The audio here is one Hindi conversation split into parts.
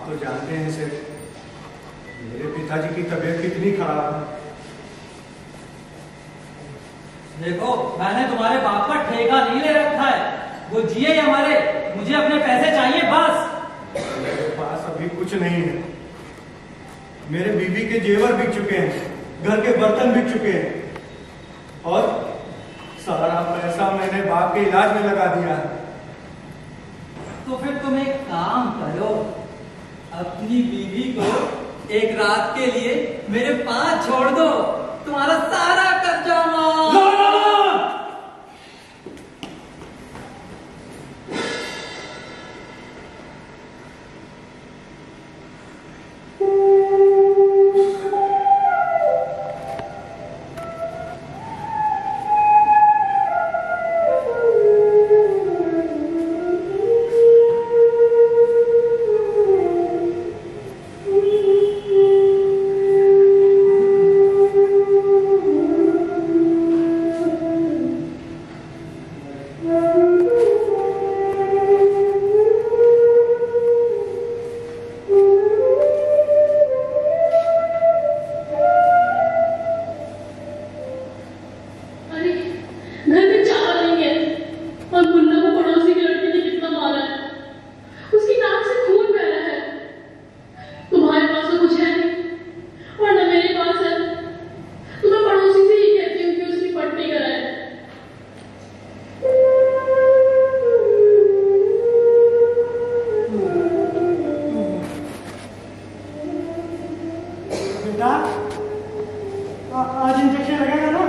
आप तो जानते हैं सिर्फ मेरे पिताजी की तबीयत कितनी खराब है। देखो, मैंने तुम्हारे बाप का ठेका नहीं ले रखा है। वो जिए या मरे, मुझे अपने पैसे चाहिए बस। मेरे पास अभी कुछ नहीं है। मेरे बीवी के जेवर बिक चुके हैं, घर के बर्तन बिक चुके हैं और सारा पैसा मैंने बाप के इलाज में लगा दिया है। तो फिर तुम एक काम करो, अपनी बीवी को एक रात के लिए मेरे पास छोड़ दो, तुम्हारा सारा कर्जा माफ। आज इंजेक्शन लगेगा ना?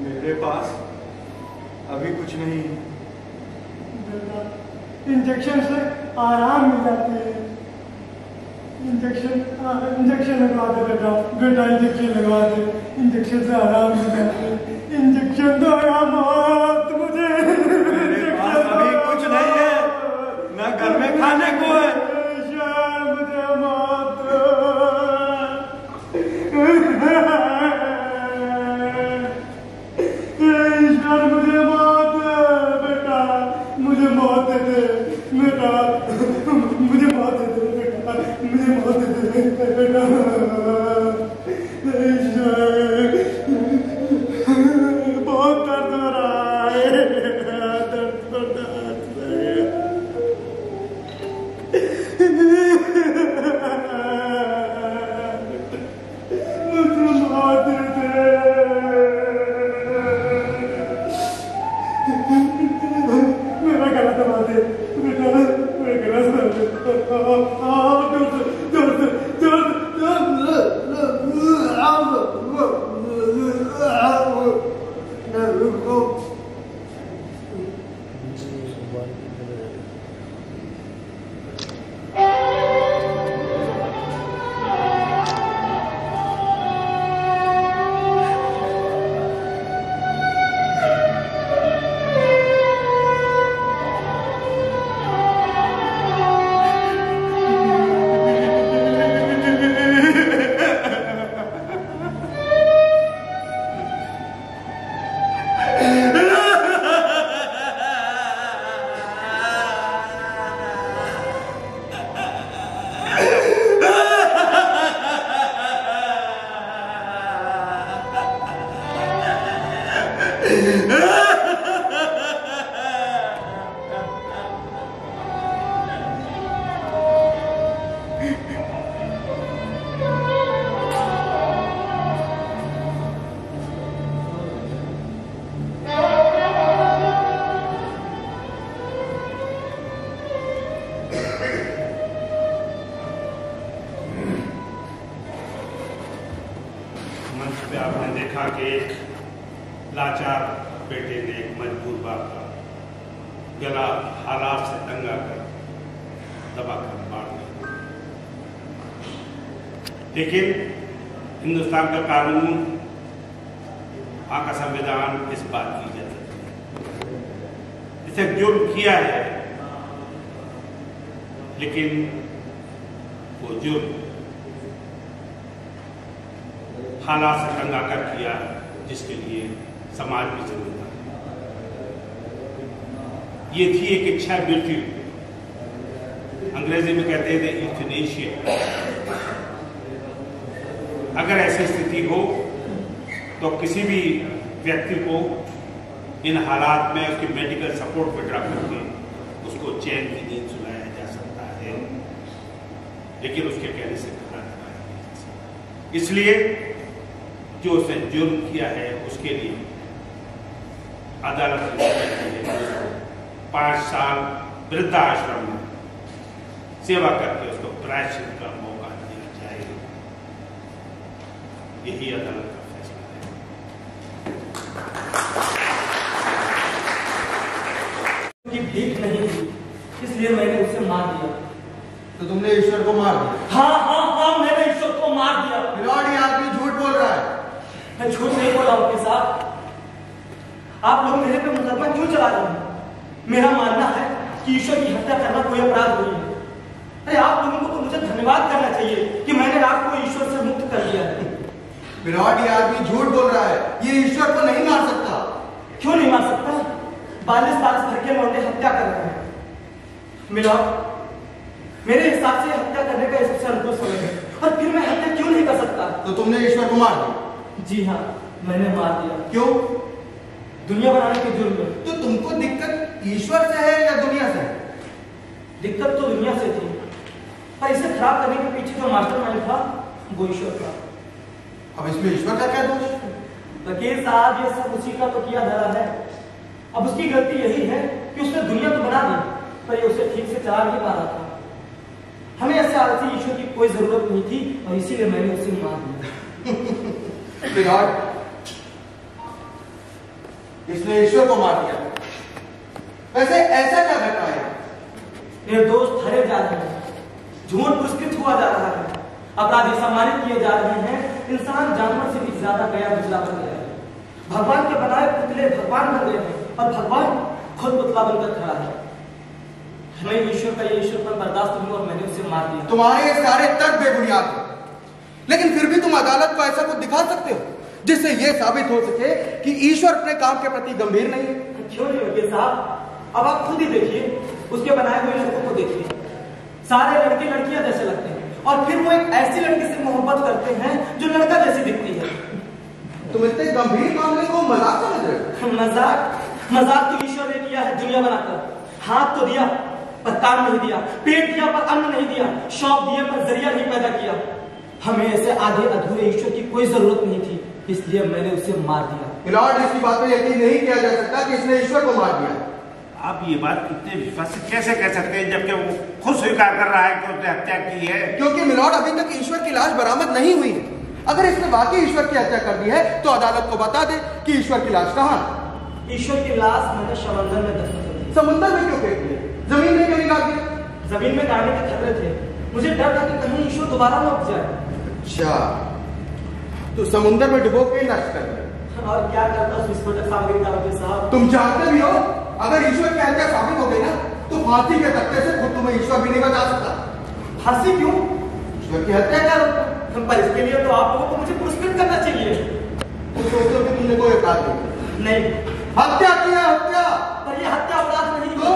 मेरे पास अभी कुछ नहीं है। इंजेक्शन से आराम मिल जाती है। इंजेक्शन लगवा दे बेटा, इंजेक्शन लगवा दे। इंजेक्शन से आराम मिल जाती है। इंजेक्शन दो या मौत मुझे। मेरे पास अभी कुछ नहीं है, ना घर में खाने को है। मुझे मौत दो। ईश्वर मुझे मौत दे बेटा, मुझे मौत दे बेटा, मुझे मौत दे बेटा, मुझे मौत दे बेटा। ईश्वर बहुत दर्द हो रहा है, दर्द बर्दाश्त नहीं। मुझे मौत दे। मेरा गला दबा दे बेटा, मेरा गला दबा दे। आपने देखा कि एक लाचार बेटे ने एक मजबूर बाप का गला हालात से तंग आकर दबाकर मार दिया। लेकिन हिंदुस्तान का कानून, वहाँ का संविधान इस बात की इजाजत है। इसे जुर्म किया है, लेकिन वो जुर्म हालात से तंग आकर किया, जिसके लिए समाज भी जिम्मेदार है। ये थी एक इच्छा मृत्यु। अंग्रेजी में कहते हैं यूथनेशिया। अगर ऐसी स्थिति हो तो किसी भी व्यक्ति को इन हालात में उसकी मेडिकल सपोर्ट पर ड्रॉप करके उसको चैन की नींद सुलाया जा सकता है, लेकिन उसके कहने से कहा नहीं जा सकता। इसलिए जो उसने जुर्म किया है उसके लिए अदालत ने 5 साल वृद्धाश्रम में सेवा करके उसको प्रायश्चित का मौका देना चाहिए। यही अदालत का फैसला है। की भीख नहीं थी, इसलिए मैंने उसे मार दिया। तो तुमने ईश्वर को मार दिया? हाँ हाँ हाँ, मैंने ईश्वर को मार दिया। मिलॉर्ड, ये आदमी झूठ बोल रहा है। मैं झूठ नहीं बोला वकील साहब। आप लोग मेरे पे मुकदमा क्यों चला रहे हैं? मेरा मानना है कि ईश्वर की हत्या करना कोई अपराध नहीं है। अरे आप लोगों को तो मुझे धन्यवाद करना चाहिए कि मैंने आपको ईश्वर से मुक्त कर दिया है। मिलॉर्ड, ये आदमी झूठ बोल रहा है, ये ईश्वर को नहीं मार सकता। क्यों नहीं मार सकता? 42 भर के लौंडे हत्या कर रहे हैं। मिलॉर्ड, मेरे हिसाब से हत्या करने का सबसे अनुकूल समय है, और फिर मैं हत्या क्यों नहीं कर सकता? तो तुमने ईश्वर को मार दिया? जी हाँ, मैंने मार दिया। क्यों? दुनिया बनाने के जुर्म में। तो तुमको दिक्कत ईश्वर से है या दुनिया से? दिक्कत तो दुनिया से थी, पर इसे खराब करने के पीछे जो मास्टरमाइंड था वो ईश्वर था। अब इसमें ईश्वर का क्या दोष? वकील साहब, ये सब उसी का तो किया धरा है। अब उसकी गलती यही है कि उसने दुनिया तो बना दी, पर ये उसे ठीक से चला नहीं पा रहा था। हमें ऐसे आलसी ईश्वर की कोई जरूरत नहीं थी, और इसीलिए मैंने उसे मार दिया। मिलॉर्ड, इसने ईश्वर को मार दिया। वैसे ऐसा क्या घटना है? निर्दोष ठहरे जा रहे हैं, झूठ पुरस्कृत हुआ जा रहा है, अपराधी सम्मानित किए जा रहे हैं, इंसान जानवर से भी ज्यादा गया गुजरा बन गया है। भगवान के बनाए पुतले भगवान बन गए हैं, और भगवान खुद पुतला बनकर खड़ा है। हमें ईश्वर का ये ईश्वर पर बर्दाश्त नहीं, और मैंने उसे मार दिया। तुम्हारे ये सारे तर्क बेबुनियाद हैं, लेकिन फिर भी तुम अदालत को ऐसा कुछ दिखा सकते हो जिससे यह साबित हो सके कि ईश्वर अपने काम के प्रति गंभीर नहीं है। क्यों नहीं वकील साहब? अब आप खुद ही देखिए, उसके बनाए हुए लड़कों को देखिए, सारे लड़के लड़कियां जैसे लगते हैं, और फिर वो एक ऐसी लड़की से मोहब्बत करते हैं जो लड़का जैसी दिखती है। तुम इतने गंभीर मामले को मजाक समझ रहे हो? मजाक? मजाक तो ईश्वर ने किया है दुनिया बनाकर। हाथ तो दिया पर काम नहीं दिया, पेट दिया पर अन्न नहीं दिया, शौक दिए पर जरिया नहीं पैदा किया। हमें ऐसे आधे अधूरे ईश्वर की कोई जरूरत नहीं थी, इसलिए मैंने उसे मार दिया। मिलॉर्ड, इसकी बात में यकीन नहीं किया जा सकता कि इसने ईश्वर को मार दिया। आप ये बात इतने विश्वास से कैसे कह सकते हैं, जबकि वो खुद स्वीकार कर रहा है कि उसने हत्या की है? क्योंकि मिलॉर्ड, अभी तक ईश्वर की लाश बरामद नहीं हुई है। अगर इसने वाकई ईश्वर की हत्या कर दी है तो अदालत को बता दे कि ईश्वर की लाश कहाँ है। ईश्वर की लाश मैंने समंदर में दफन कर दी। समुद्र में क्यों फेंक दिया? जमीन में क्यों नहीं डाल दिया? जमीन में डालने के खतरे थे, मुझे डर था कि कहीं ईश्वर दोबारा न उठ जाए। अच्छा, तो समुद्र में डुबो के नष्ट कर दिया। और क्या करता उस विस्फोटक सामग्री का वकील साहब? तुम जानते भी हो, अगर ईश्वर की हत्या साबित हो गई ना तो फांसी के तख्ते से खुद तुम्हें ईश्वर भी नहीं बचा सकता। फांसी क्यों? ईश्वर की हत्या कर। पर इसके लिए तो आप लोगों को मुझे पुरस्कृत करना चाहिए। तो सोचो कि तुमने कोई अपराध नहीं। हत्या किया, हत्या। पर ये हत्या अपराध नहीं तो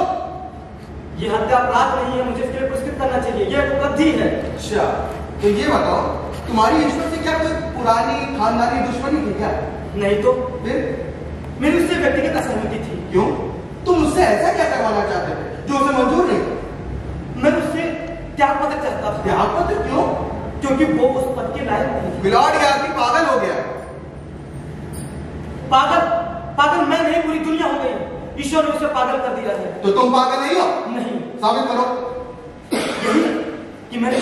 ये हत्या अपराध नहीं है, मुझे इसके लिए पुरस्कृत करना चाहिए, ये उपलब्धि है। अच्छा, तो ये बताओ, तुम्हारी ईश्वर से क्या कोई पुरानी खानदानी दुश्मनी थी क्या? नहीं तो फिर? मेरी उससे व्यक्तिगत असहमति थी। क्यों? तुम उससे ऐसा क्या करवाना चाहते थे जो उसे मंजूर नहीं? मैं उससे त्याग पत्र चाहता था। त्याग पत्र? क्यों? क्योंकि वो उस पद के लायक नहीं थी। मिलॉर्ड, ये आदमी पागल हो गया। पागल? पागल मैं नहीं, पूरी दुनिया हो गई। ईश्वर ने उसे पागल कर दिया है। तो तुम पागल नहीं हो? नहीं। साबित करो। यही कि मैंने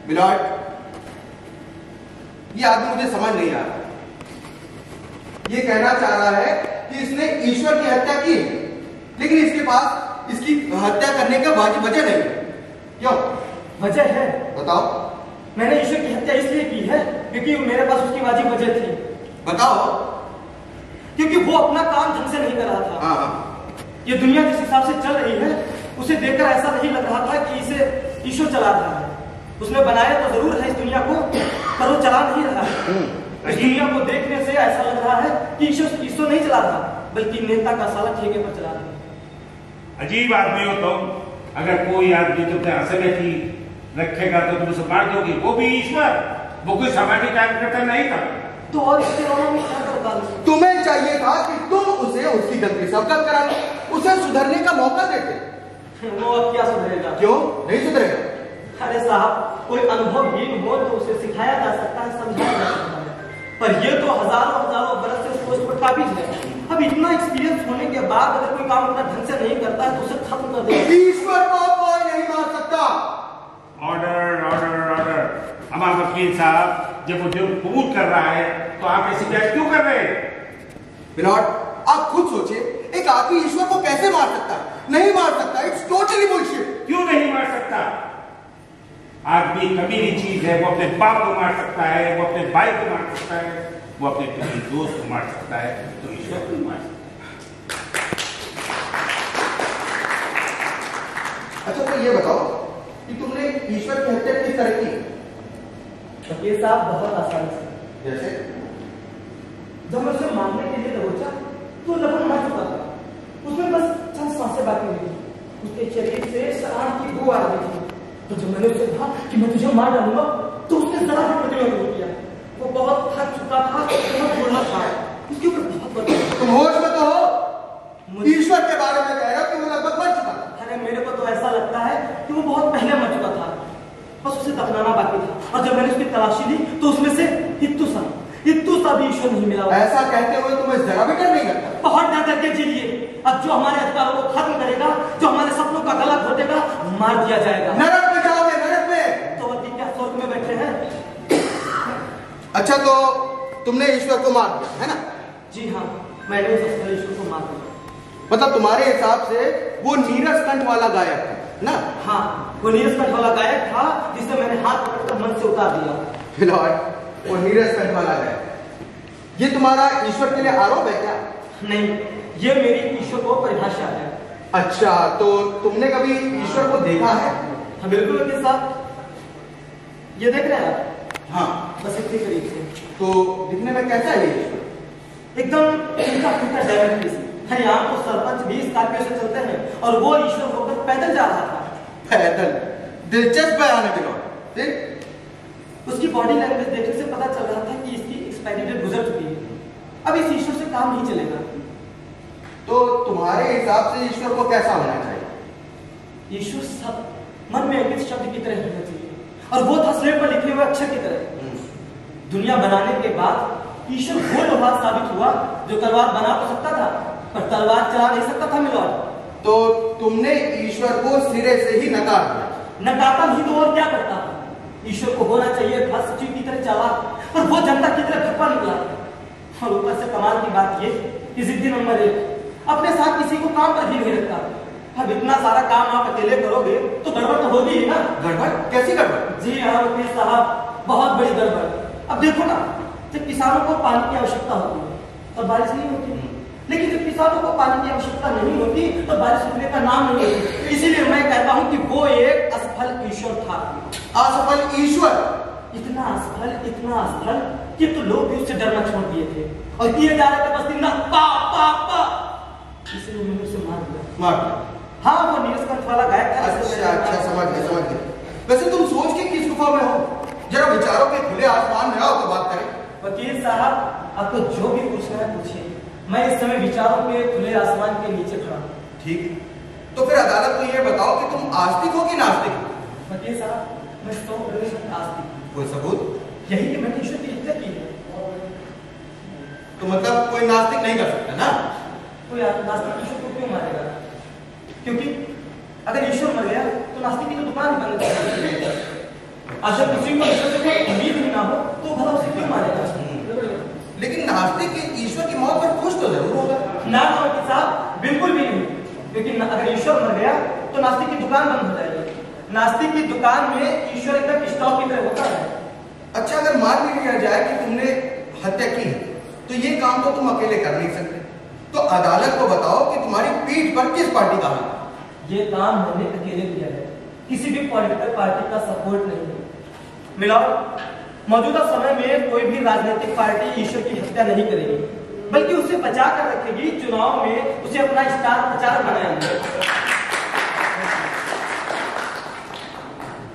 मिलॉर्ड, ये आदमी मुझे समझ नहीं आ रहा। ये कहना चाह रहा है कि इसने ईश्वर की हत्या की, लेकिन इसके पास इसकी हत्या करने का वाजिब वजह नहीं। क्यों? वजह है। बताओ। मैंने ईश्वर की हत्या इसलिए की है क्योंकि मेरे पास उसकी वाजिब वजह थी। बताओ। क्योंकि वो अपना काम ढंग से नहीं कर रहा था। हाँ। ये दुनिया जिस हिसाब से चल रही है उसे देखकर ऐसा नहीं लग रहा था कि इसे ईश्वर चला रहा है। उसने बनाया तो जरूर है इस दुनिया को, पर वो चला नहीं रहा है। इस दुनिया को देखने से ऐसा लग रहा है कि ईश्वर नहीं चला रहा, बल्कि नेता का साला ठेके पर चला रहा है। अजीब आदमी हो तुम। अगर कोई आदमी तुमसे असलियत ही रखेगा तो तुम उसे मार दोगी, वो भी ईश्वर। वो कोई सामाजिक कार्यकर्ता नहीं था। तो और इसके अलावा मैं क्या कर पाऊँ? तुम्हें चाहिए था कि तुम उसे उसकी गलती से अवगत कराते, उसे सुधरने का मौका देते। वो अब क्या सुधरेगा? क्यों नहीं सुधरेगा? अरे साहब, कोई अनुभवहीन हो तो उसे सिखाया जा सकता है, समझाया जा सकता है, पर ये तो हजारों बरस से उस पोस्ट पर काबिज है। अब इतना एक्सपीरियंस होने के बाद अगर कोई काम अपना ढंग से नहीं करता है तो उसे खत्म कर दे। ईश्वर को कोई नहीं मार सकता। Order order order. हमारा वकील साहब, जब वो जुर्म कबूल कर रहा है तो आप ऐसी बहस क्यों कर रहे हैं? मिलॉर्ड, आप खुद सोचिए, एक आदमी ईश्वर को कैसे मार सकता है? नहीं मार सकता। It's totally bullshit. क्यों नहीं मार सकता? आदमी कमीनी चीज है। वो अपने बाप को मार सकता है, वो अपने भाई को मार सकता है, वो अपने किसी दोस्त को मार सकता है, तो ईश्वर को नहीं मार सकता। अच्छा, तो ये बताओ कि तुमने ईश्वर की हत्या किस तरह की? वकील साहब, बहुत आसान से। जैसे जब मैं उसे मारने के लिए दबोचा तो लगभग मर चुका था। उसमें बस चंद सांसें बाकी हुई थी। उसके शरीर से शराब की बू आ रही थी। तो जब मैंने उसे कहा कि मैं तुझे मार डालूंगा तो उसने जरा भी प्रतिरोध नहीं किया। वो बहुत थक चुका था, बहुत बोलना था, उसके ऊपर बहुत बदला। तुम होश में तो हो? ईश्वर के बारे में कह रहे हो कि वो लगभग मर चुका था। अरे मेरे को तो ऐसा लगता है कि वो बहुत पहले मर चुका था, बस उसे दफनाना बाकी था। और जब मैंने उसकी तलाशी ली तो उसमें से इत्तू सा भी ईश्वर नहीं मिला। ऐसा कहते हुए तुम्हें जरा भी डर नहीं लगता? बहुत डर करके जी लिए। अब जो हमारे अधिकारों को खत्म करेगा, जो हमारे सपनों का गला घोटेगा, मार दिया जाएगा। नरक में जाओगे, नरक में। तो अभी क्या स्वर्ग में बैठे हैं? अच्छा, तो तुमने ईश्वर को मार दिया है ना? जी हाँ, मैंने उस असली ईश्वर को मार दिया। मतलब तुम्हारे हिसाब से वो नीरज कंठ वाला गायक था ना? हाँ, वो नीरज कंठ वाला गायक था जिसे मैंने हाथ पकड़कर मन से उतार दिया। फिलहाल वो नीरज कंठ वाला गायक, ये तुम्हारा ईश्वर के लिए आरोप है क्या? नहीं, ये मेरी ईश्वर को परिभाषा है। अच्छा, तो तुमने कभी ईश्वर को देखा है? हाँ बिल्कुल वकील साहब, ये देख रहे हैं आप? हाँ। बस इतनी करीब से। तो दिखने में कैसा है ये ईश्वर? एकदम फीका डायमंड पीस। यहाँ तो सरपंच 20 स्कॉर्पियो से चलते हैं और वो ईश्वर होकर पैदल जा रहा था। पैदल? दिलचस्प बयान है विनोद। फिर उसकी बॉडी लैंग्वेज देखने से पता चल रहा था कि इसकी एक्सपायरी डेट गुजर चुकी है। अब इस ईश्वर से काम नहीं चलेगा। तो तुम्हारे हिसाब से ईश्वर को कैसा होना चाहिए? ईश्वर सब मन में अंकित शब्द की तरह होना चाहिए और वो था स्लेट पर लिखे हुए अक्षर की तरह। दुनिया बनाने के बाद ईश्वर वो लोहार साबित हुआ जो तलवार बना तो सकता था पर तलवार चला नहीं सकता था। मिलॉर्ड, तो तुमने ईश्वर को सिरे से ही नकार दिया? नकारता नहीं तो और क्या करता? ईश्वर को होना चाहिए था सचिव की तरह चालाक, और वो जनता की तरह धप्पा निकला। और ऊपर से कमाल की बात ये कि जिद्दी नंबर 1 अपने साथ किसी को काम पर भी नहीं रखता। अब इतना सारा काम आप अकेले करोगे तो गड़बड़ तो होगी ही ना। गड़बड़? कैसी गड़बड़? जी हाँ वकील साहब, बहुत बड़ी गड़बड़। अब देखो ना, जब किसानों को पानी की आवश्यकता होती है तो बारिश नहीं होती, लेकिन जब किसानों को पानी की आवश्यकता नहीं होती तो बारिश रुकने का नाम नहीं होती। इसीलिए मैं कहता हूँ कि वो एक असफल ईश्वर था। असफल ईश्वर? इतना असफल कि तो लोग भी उससे डरना छोड़ दिए थे और किए जा रहे थे बस दिन रात पा पा पा। इसलिए मैंने उसे मार दिया। मार दिया? हाँ, वो नीरज कंठ वाला गायक था। अच्छा, समझ गए। वैसे तुम सोच के किस गुफा में हो? जरा विचारों के खुले आसमान में आओ तो बात करें। वकील साहब, आपको जो भी पूछना है पूछिए। मैं इस समय विचारों के खुले आसमान के नीचे खड़ा हूँ। ठीक, तो फिर अदालत को ये बताओ कि तुम आस्तिक हो कि नास्तिक हो? वकील साहब, मैं 100% आस्तिक हूँ। कोई सबूत? यही कि मैंने ईश्वर की हत्या की है। तो मतलब कोई नास्तिक नहीं कर सकता ना? कोई नास्तिक ईश्वर को क्यों मारेगा? क्योंकि अगर ईश्वर मर गया तो नास्तिक की तो दुकान बंद कर देगी। अगर किसी को ईश्वर से कोई उम्मीद ही ना हो तो भला उसे क्यों मारेगा? लेकिन नास्तिक ईश्वर की मौत पर खुश तो जरूर होगा ना। वकील साहब, बिल्कुल भी नहीं। क्योंकि अगर ईश्वर मर गया तो नास्तिक की दुकान बंद हो जाएगी। नास्तिक की दुकान में ईश्वर एकदम स्टॉक की तरह होता है। अच्छा, अगर मान भी लिया जाए कि तुमने हत्या की है तो ये काम तो तुम अकेले कर नहीं सकते, तो अदालत को बताओ कि तुम्हारी पीठ पर किस पार्टी का हाथ है? ये काम मैंने अकेले किया है, किसी भी पॉलिटिकल पार्टी का सपोर्ट नहीं है। मिलॉर्ड, मौजूदा समय में कोई भी राजनीतिक पार्टी ईश्वर की हत्या नहीं करेगी, बल्कि उसे बचा कर रखेगी। चुनाव में उसे अपना स्टार प्रचारक बनाएंगे।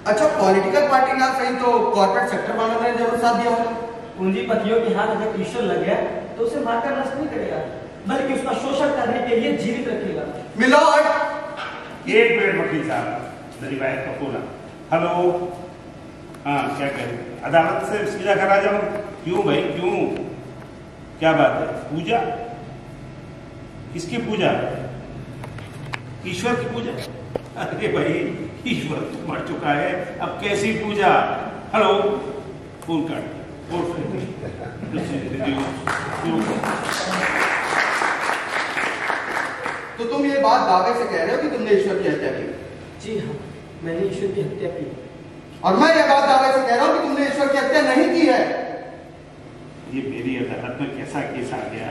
अच्छा, पॉलिटिकल पार्टी ना सही तो कॉर्पोरेट सेक्टर वालों ने जरूर साथ दिया होगा। पूंजीपतियों के हाथ अगर ईश्वर लग गया तो उसे मारकर नष्ट नहीं करेगा, बल्कि उसका शोषण करने के लिए जीवित रखेगा। मिलॉर्ड, एक मिनट वकील साहब, मेरी वाइफ का फोन। हेलो, हाँ क्या कहें, अदालत से सीधा करा जाऊं? क्यों भाई क्यों, क्या बात है? पूजा? किसकी पूजा? ईश्वर की पूजा? अरे भाई ईश्वर तो मर चुका है, अब कैसी पूजा? हेलो, फोन काट। तो तुम ये बात दावे से कह रहे हो कि तुमने ईश्वर की हत्या की? जी हाँ, मैंने ईश्वर की हत्या की। और मैं ये बात दावे से कह रहा हूं कि तुमने ईश्वर की हत्या नहीं की है। ये मेरी अदालत में कैसा केस आ गया?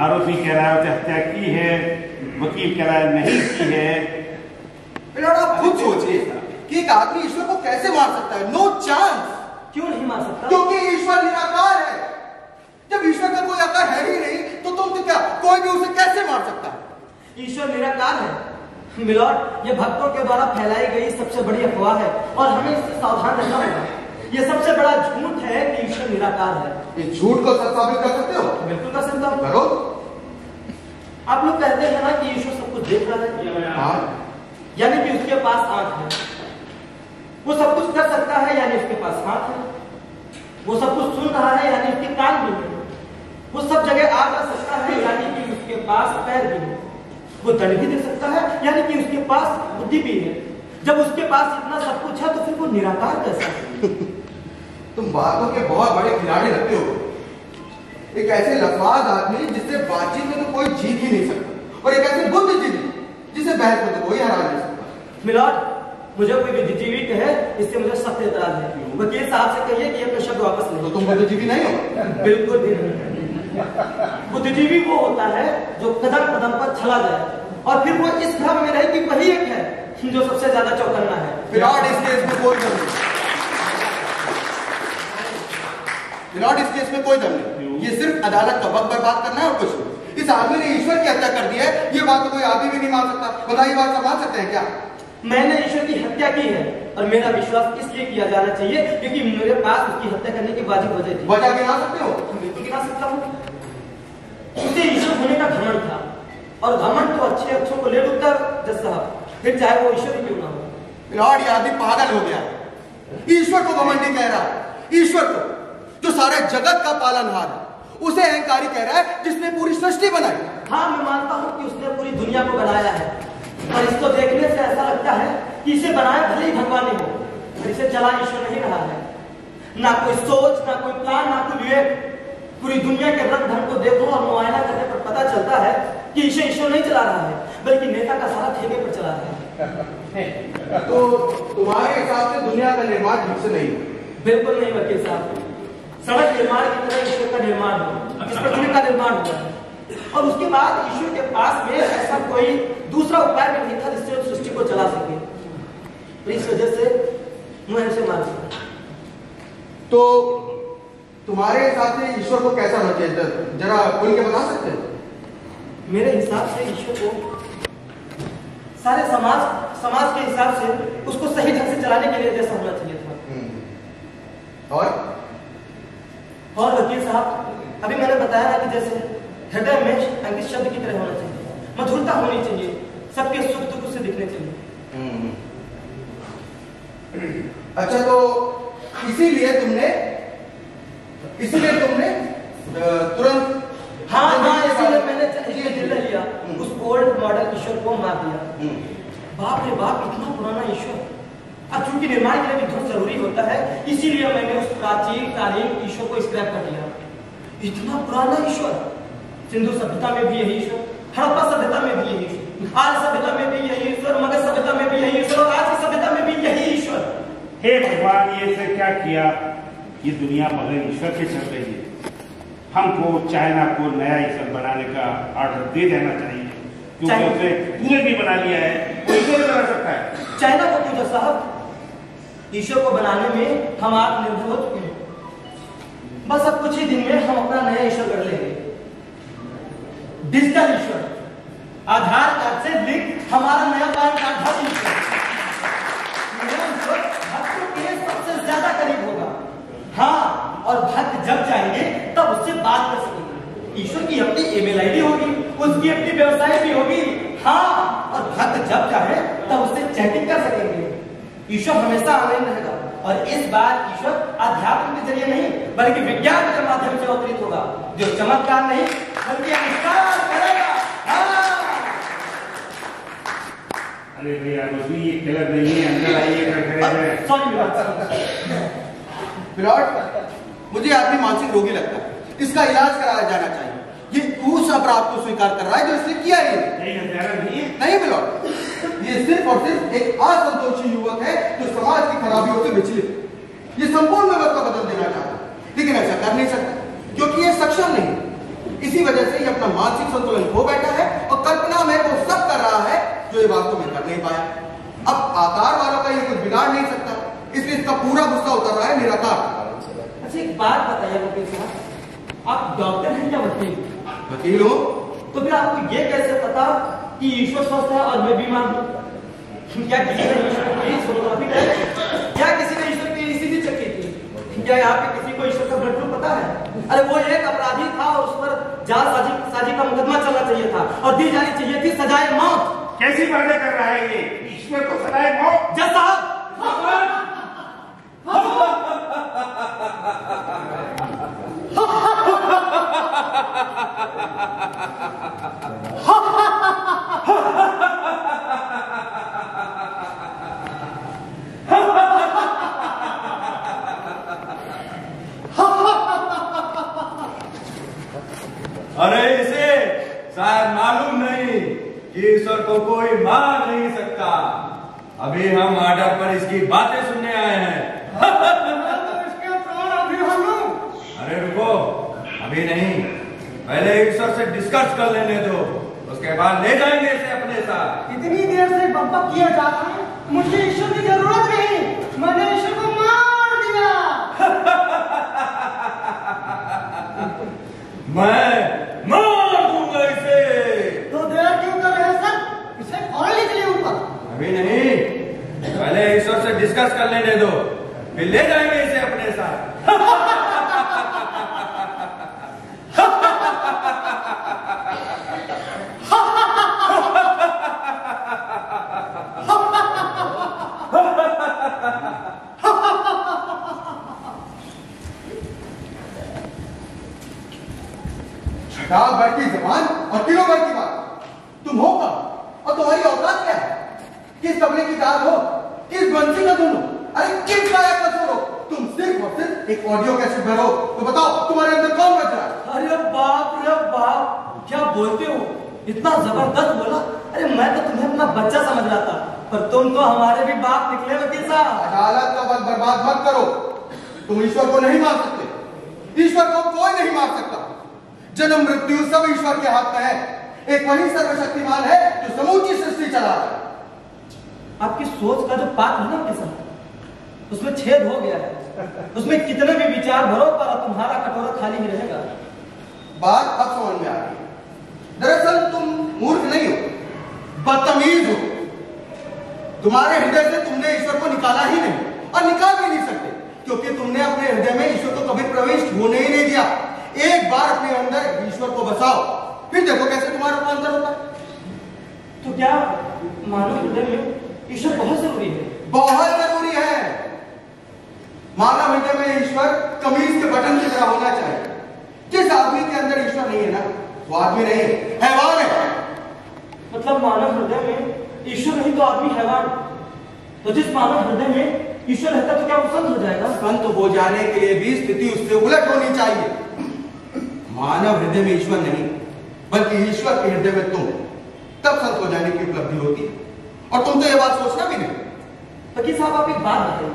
आरोपी कह रहा है हत्या की है, वकील कह रहा है नहीं की है। मिलॉर्ड, आप खुद सोचिए कि एक आदमी ईश्वर को कैसे मार सकता है? No chance. क्यों नहीं मार सकता? क्योंकि ईश्वर निराकार है। जब ईश्वर का कोई आकार है ही नहीं तो तुम तो क्या, कोई भी उसे कैसे मार सकता है? ईश्वर निराकार है मिलॉर्ड, ये भक्तों के द्वारा फैलाई गई सबसे बड़ी अफवाह है और हमें इससे सावधान रहना होगा। ये सबसे बड़ा झूठ है कि ईश्वर निराकार है। ये झूठ को सच साबित कर सकते हो? बिल्कुल कर सकता हूँ। करो। आप लोग कहते हैं ना कि ईश्वर सब कुछ देख रहा है, हाँ, यानी कि उसके पास आंख है। वो सब कुछ कर सकता है, यानी उसके पास हाथ है। वो सब कुछ सुन रहा है, यानी उसके कान भी है। वो सब जगह आ जा सकता है, यानी कि उसके पास पैर भी है। वो दंड भी दे सकता है, यानी कि उसके पास बुद्धि भी है। जब उसके पास इतना सब कुछ है तो फिर वो निराकार कैसा है? तुम बातों के बहुत बड़े खिलाड़ी लगते हो। एक ऐसे लफाज आदमी जिससे बातचीत में तो कोई जीत ही नहीं सकता, और एक ऐसे बुद्धिजीवी जिसे बहस में तो कोई हरा नहीं सकता। मिलॉर्ड, मुझे कोई बुद्धिजीवी कहे इससे मुझे सख्त एतराज है। वकील साहब से कहिए कि अपने शब्द वापस ले। तो तुम बुद्धिजीवी नहीं हो? बिल्कुल भी नहीं। बुद्धिजीवी वो होता है जो कदम कदम पर चला जाए और फिर वो इस भ्रम में रहे कि वही एक है जो सबसे ज्यादा चौकन्ना है। मिलॉर्ड, इस केस में कोई दम नहीं। मिलॉर्ड, इस केस में कोई दम नहीं। ये सिर्फ अदालत का वक्त बर्बाद करना है और कुछ नहीं। इस आदमी ने ईश्वर की हत्या कर दी है, ये बात तो कोई आदमी भी नहीं मान सकता। बताइए, बात संभाल सकते हैं क्या? मैंने ईश्वर की हत्या की है और मेरा विश्वास इसलिए किया जाना चाहिए क्योंकि मेरे पास उसकी हत्या करने की वाजिब वजह थी। वजह गिना सकते हो? बिल्कुल गिना सकता हूँ। उसे ईश्वर होने का घमंड था और घमंड तो अच्छे को ले डूबता जज साहब, फिर चाहे वो ईश्वर ही क्यों ना हो। मिलॉर्ड, ये आदमी पागल हो गया। ईश्वर को घमंडी कह रहा है। ईश्वर को जो सारे जगत का पालनहार है, उसे अहंकारी कह रहा है जिसने पूरी सृष्टि बनाई। हाँ, मैं मानता हूँ कि उसने पूरी दुनिया को बनाया है, पर इसको देखने से ऐसा लगता है कि इसे बनाया भले ही भगवान ने हो, पर इसे चला ईश्वर नहीं रहा है। ना कोई सोच, ना कोई प्लान, ना कोई विवेक। पूरी दुनिया के रंग ढंग को देखो और मुआयना करने पर पता चलता है कि इसे ईश्वर नहीं चला रहा है, बल्कि नेता का सारा ठेके पर चला रहा है। तो तुम्हारे हिसाब से दुनिया का निर्माण ठीक से नहीं? बिल्कुल नहीं वकील साहब। सड़क निर्माण की तरह ईश्वर का निर्माण हुआ, इस पृथ्वी का निर्माण हुआ है और उसके बाद ईश्वर के पास में ऐसा कोई दूसरा उपाय भी नहीं था जिससे उस सृष्टि को चला सके। तो इस वजह से मैं इसे मानता। तो तुम्हारे हिसाब से ईश्वर को कैसा होना चाहिए, जरा खुल के बता सकते हो? मेरे हिसाब से ईश्वर को सारे समाज के हिसाब से उसको सही ढंग से चलाने के लिए जैसा होना चाहिए था। और वकील साहब, अभी मैंने बताया ना कि जैसे हृदय में अंकित शब्द की तरह होना चाहिए, मधुरता होनी चाहिए, सबके सुख दुख उससे दिखने चाहिए। अच्छा, तो इसीलिए तुमने तुरंत हाँ, इसीलिए मैंने निर्णय लिया, उस ओल्ड मॉडल ईश्वर को मार दिया। बाप रे बाप, इतना पुराना ईश्वर। अब चूंकि निर्माण के लिए विध्वंस जरूरी होता है, इसीलिए मैंने उस प्राचीन कालीन ईश्वर को स्क्रैप कर दिया। इतना पुराना ईश्वर, सिंधु सभ्यता में भी यही ईश्वर, हड़प्पा सभ्यता में भी यही ईश्वर, आर्य सभ्यता में भी यही ईश्वर, मगध सभ्यता में भी यही ईश्वर और आज की सभ्यता में भी यही ईश्वर। हे भगवान, ये से क्या किया? ये दुनिया बगैर ईश्वर के चल रही है। हमको चाइना को नया ईश्वर बनाने का ऑर्डर दे देना चाहिए, क्योंकि उसने पूरे भी बना लिया है, वो ईश्वर बना सकता है। चाइना को क्यों साहब? ईश्वर को बनाने में हम आत्मनिर्भर हो चुके हैं। बस अब कुछ ही दिन में हम अपना नया ईश्वर कर लेंगे, डिजिटल ईश्वर। आधार कार्ड से लिंक हमारा नया पैन कार्ड था ईश्वर। ईश्वर की अपनी ईमेल आईडी होगी, उसकी अपनी वेबसाइट भी होगी। हाँ, और भक्त जब चाहे तब उससे चैटिंग कर सकेंगे। ईश्वर हमेशा ऑनलाइन रहेगा और इस बार ईश्वर अध्यात्म के जरिए नहीं बल्कि विज्ञान के माध्यम से अवतरित होगा, जो चमत्कार नहीं बल्कि आविष्कार करेगा। अरे भैया ये गलत नहीं है, अंदर आइए। मुझे आदमी मानसिक रोगी लगता है, इसका इलाज कराया जाना चाहिए। ये उस अपराध को स्वीकार कर रहा है जो इसने किया ही नहीं मिलॉर्ड, ये सिर्फ और सिर्फ एक असंतोषी युवक है जो समाज की खराबियों से विचलित है। ये संपूर्ण व्यवस्था बदल देना चाहता है, लेकिन ऐसा कर नहीं सकता क्योंकि ये सक्षम नहीं। इसी वजह से ये अपना मानसिक संतुलन खो बैठा है और कल्पना में वो सब कर रहा है जो ये वास्तव में कर नहीं पाया। अब आकार वालों का ये कुछ बिगाड़ नहीं सकता, इसलिए इसका पूरा गुस्सा उतर रहा है निराकार। अच्छा एक बात बताइए वकील साहब, आप डॉक्टर हैं या वकील? वकील हो तो फिर आपको ये कैसे पता कि ईश्वर स्वस्थ है और मैं बीमार हूँ? क्या किसी ने ईश्वर की सोनोग्राफी की? क्या किसी ने ईश्वर की ईसीजी चेक की थी? क्या यहाँ पे किसी को ईश्वर का ब्लड ग्रुप पता है? अरे वो एक अपराधी था और उस पर जालसाजी का मुकदमा चलना चाहिए था और दी जानी चाहिए थी सजाए मौत। कैसी बातें कर रहा है ये? ईश्वर को सजाए मौत? जज साहब अरे इसे शायद मालूम नहीं कि ईश्वर को कोई मार नहीं सकता। अभी हम आर्डर पर इसकी बातें सुनने आए हैं। अरे रुको, अभी नहीं, पहले ईश्वर से डिस्कस कर लेने दो, उसके बाद ले जाएंगे इसे अपने साथ। इतनी देर से बकबक किया जा रहा है, मुझे ईश्वर की जरूरत नहीं, मैंने ईश्वर को मार दिया। मैं मार दूंगा इसे। तो देर क्यों कर रहे हैं सर? इसे फौरन निकलिए ऊपर। अभी नहीं, पहले ईश्वर से डिस्कस कर लेने दो, फिर ले जाएंगे इसे अपने साथ। शराब भर की जबान और किलो भर की बात। तुम हो कब और तुम्हारी औकात क्या है? किस तबले की दाद हो, किस बंसी का धुन हो, अरे किस गायक का सुर हो? तुम सिर्फ और सिर्फ एक ऑडियो कैसेट भरो। तो बताओ तुम्हारे अंदर कौन बच रहा है? अरे बाप, क्या बोलते हो? इतना जबरदस्त बोला। अरे मैं तो तुम्हें अपना बच्चा समझ रहा था, पर तुम तो हमारे भी बाप निकले वकील साहब। अदालत का वक्त बर्बाद मत करो। तुम ईश्वर को नहीं मार सकते, ईश्वर को कोई नहीं मार सकता। जन्म मृत्यु सब ईश्वर के हाथ में है। एक वही सर्वशक्तिमान है जो समूची सृष्टि चला रहा है। आपकी सोच का जो पात है ना किसान, उसमें छेद हो गया है। उसमें कितने भी विचार भरो पर तुम्हारा कटोरा खाली ही रहेगा। बात अब समझ में आ रही है। दरअसल तुम मूर्ख नहीं हो, बदतमीज हो। तुम्हारे हृदय से तुमने ईश्वर को निकाला ही नहीं और निकाल भी नहीं सकते, क्योंकि तुमने अपने हृदय में ईश्वर को कभी प्रविष्ट होने ही नहीं दिया। एक बार अपने अंदर ईश्वर को बसाओ, फिर देखो कैसे तुम्हारा रूपांतर होता है। तो क्या मानव हृदय में ईश्वर बहुत जरूरी है? बहुत जरूरी है। मानव हृदय में ईश्वर कमीज के बटन की तरह होना चाहिए। जिस आदमी के अंदर ईश्वर नहीं है ना, वो आदमी नहीं है, हैवान है। मतलब मानव हृदय में ईश्वर नहीं तो आदमी हैवान। तो जिस मानव हृदय में ईश्वर रहता तो क्या वो संत हो जाएगा? संत हो जाने के लिए भी स्थिति उससे उलट होनी चाहिए। मानव हृदय में ईश्वर नहीं, बल्कि ईश्वर के हृदय में तुम, तब संत हो जाने की उपलब्धि होती। और तुम तो ये बात सोचना भी नहीं। वकील साहब आप एक बात बताइए,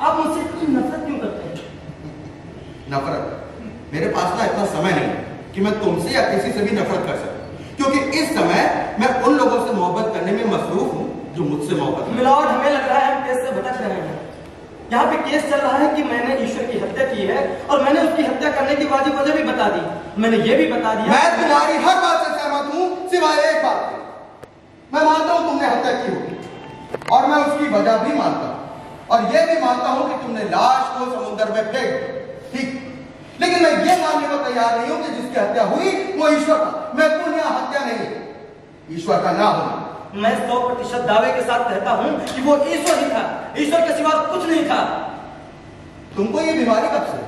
आप मुझसे इतनी नफरत क्यों करते हैं? नफरत? मेरे पास ना इतना समय नहीं कि मैं तुमसे या किसी से भी नफरत कर सकूं, क्योंकि इस समय मैं उन लोगों से मोहब्बत करने में मसरूफ हूं जो मुझसे मोहब्बत। मिलॉर्ड, हमें लग रहा है हम केस से भटक रहे हैं। यहाँ पे केस चल रहा है कि मैंने ईश्वर की हत्या की है और मैंने उसकी हत्या करने की वाजिब वजह भी बता दी। मैंने ये भी बता दिया। मैं तुम्हारी हर बात से सहमत हूं, सिवाय एक बात के। मैं मानता हूं तुमने हत्या की होगी और मैं उसकी वजह भी मानता हूं, और यह भी मानता हूं कि तुमने लाश को समुद्र में फेंक। ठीक, लेकिन मैं ये मानने को तैयार नहीं हूं कि जिसकी हत्या हुई वो ईश्वर था। मैं पुण्य हत्या नहीं, ईश्वर का ना होना। मैं 100% दावे के साथ कहता हूं कि वो ईश्वर ही था, ईश्वर के सिवा कुछ नहीं था। तुमको ये बीमारी कब से?